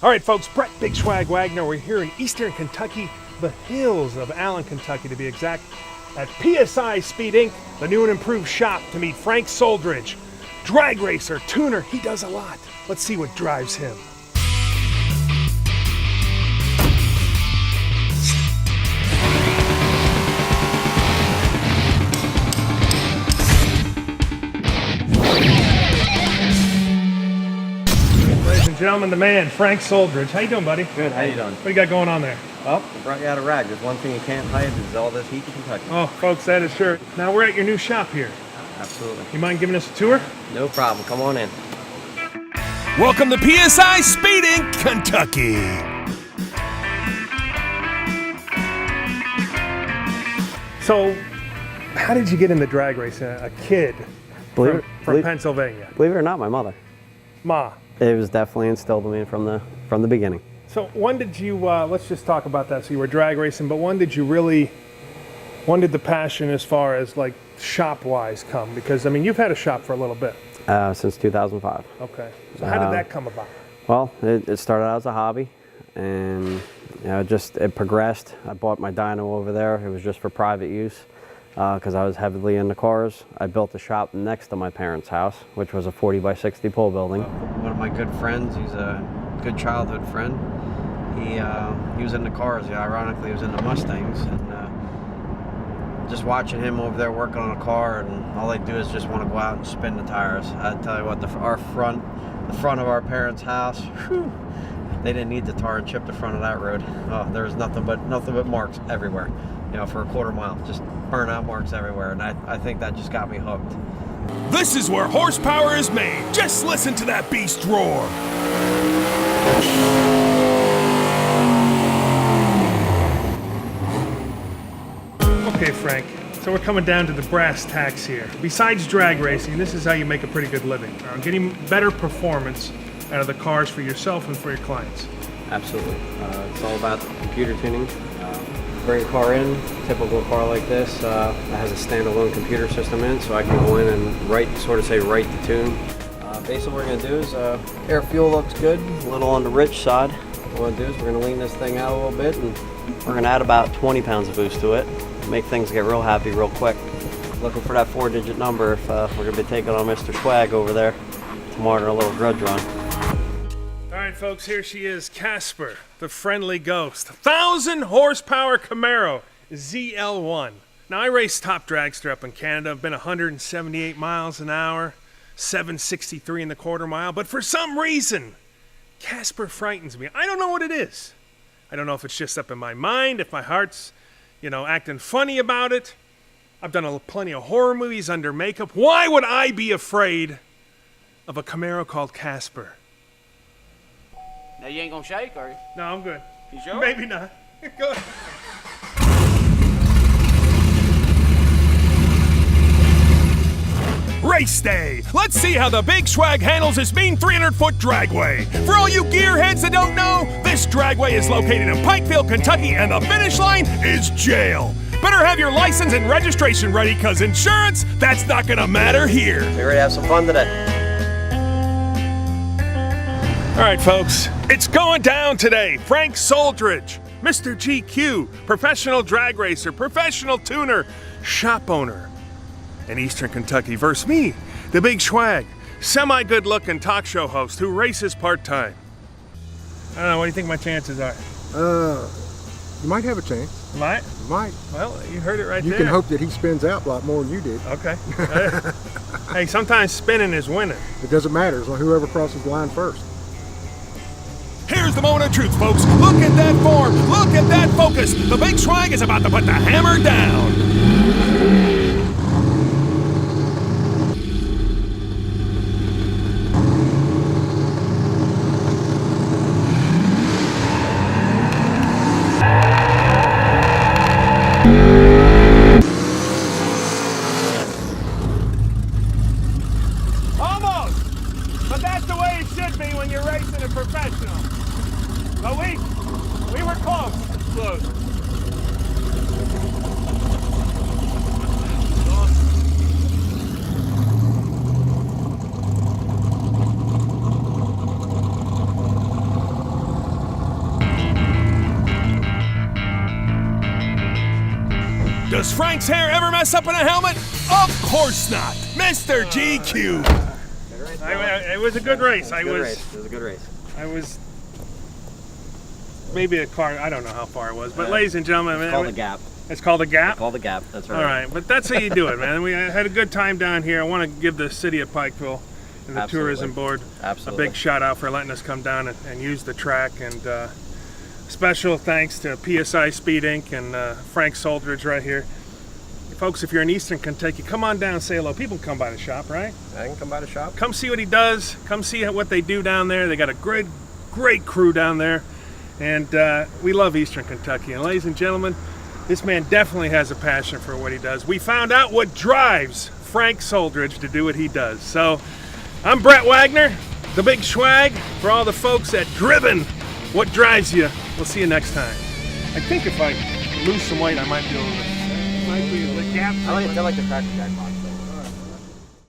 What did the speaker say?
All right, folks, Brett Big Swag Wagner. We're here in Eastern Kentucky, the hills of Allen, Kentucky to be exact, at PSI Speed Inc., the new and improved shop to meet Frank Soldridge. Drag racer, tuner, he does a lot. Let's see what drives him. Ladies and gentlemen, the man, Frank Soldridge. How you doing, buddy? Good, how you doing? What do you got going on there? Well, I brought you out a rag. There's one thing you can't hide is all this heat in Kentucky. Oh, folks, that is sure. Now we're at your new shop here. Absolutely. You mind giving us a tour? No problem. Come on in. Welcome to PSI Speed Inc., Kentucky. So, how did you get into drag racing? A kid from Pennsylvania. Believe it or not, my mother. Ma. It was definitely instilled in me from the beginning. So when did you, let's just talk about that. So you were drag racing, but when did the passion as far as like shop-wise come? Because, I mean, you've had a shop for a little bit. Since 2005. Okay. So how did that come about? Well, it started out as a hobby, and it progressed. I bought my dyno over there. It was just for private use because I was heavily into cars. I built a shop next to my parents' house, which was a 40 by 60 pole building. One of my good friends, he's a good childhood friend. He was into cars. Ironically, he was into Mustangs, and just watching him over there working on a car, and all they do is just want to go out and spin the tires. I tell you what, the front of our parents' house, whew, they didn't need to tar and chip the front of that road. Oh, there was nothing but marks everywhere. For a quarter mile, just burnout marks everywhere, and I think that just got me hooked. This is where horsepower is made. Just listen to that beast roar. Okay, Frank, so we're coming down to the brass tacks here. Besides drag racing, this is how you make a pretty good living. Getting better performance out of the cars for yourself and for your clients. Absolutely. It's all about computer tuning. Bring a car in, typical car like this, that has a standalone computer system in, so I can go in and write the tune. Basically what we're going to do is, air fuel looks good, a little on the rich side. What we're going to do is we're going to lean this thing out a little bit, and we're going to add about 20 pounds of boost to it. Make things get real happy real quick. Looking for that 4-digit number if we're going to be taking on Mr. Swag over there tomorrow in a little grudge run. All right, folks, here she is, Casper, the friendly ghost. 1,000 horsepower Camaro ZL1. Now, I race top dragster up in Canada. I've been 178 miles an hour, 763 in the quarter mile, but for some reason, Casper frightens me. I don't know what it is. I don't know if it's just up in my mind, if my heart's, acting funny about it. I've done plenty of horror movies under makeup. Why would I be afraid of a Camaro called Casper? Now you ain't gonna shake, are you? No, I'm good. You sure? Maybe not. Go ahead. Race day. Let's see how the Big Swag handles this mean 300-foot dragway. For all you gearheads that don't know, this dragway is located in Pikeville, Kentucky, and the finish line is jail. Better have your license and registration ready, because insurance, that's not gonna matter here. We ready to have some fun today? All right, folks, it's going down today. Frank Soldridge, Mr. GQ, professional drag racer, professional tuner, shop owner in Eastern Kentucky versus me, the Big Swag, semi-good-looking talk show host who races part-time. I don't know, what do you think my chances are? You might have a chance. Might? You might. Well, you heard it right there. You can hope that he spins out a lot more than you did. Okay. Hey, sometimes spinning is winning. It doesn't matter as long as whoever crosses the line first. Here's the moment of truth, folks. Look at that form. Look at that focus. The Big Swag is about to put the hammer down. Almost. But that's the way it should be when you're racing a professional. But we were close. Close. Does Frank's hair ever mess up in a helmet? Of course not. Mr. GQ. It was a good race. It was a good race. I was maybe a car. I don't know how far it was, but ladies and gentlemen, It's called the gap. It's called a gap. Called the gap. That's right. All right, but that's how you do it, man. We had a good time down here. I want to give the city of Pikeville and the Absolutely. tourism board Absolutely. a big shout out for letting us come down and use the track. And special thanks to PSI Speed Inc. and Frank Soldridge right here. Folks, if you're in Eastern Kentucky, come on down and say hello. People can come by the shop, right? I can come by the shop. Come see what he does. Come see what they do down there. They got a great crew down there. And we love Eastern Kentucky. And ladies and gentlemen, this man definitely has a passion for what he does. We found out what drives Frank Soldridge to do what he does. So I'm Brett Wagner, the Big Swag, for all the folks at Driven. What drives you? We'll see you next time. I think if I lose some weight, I might be able to. Might be the gap. I like the Cracker Jack box.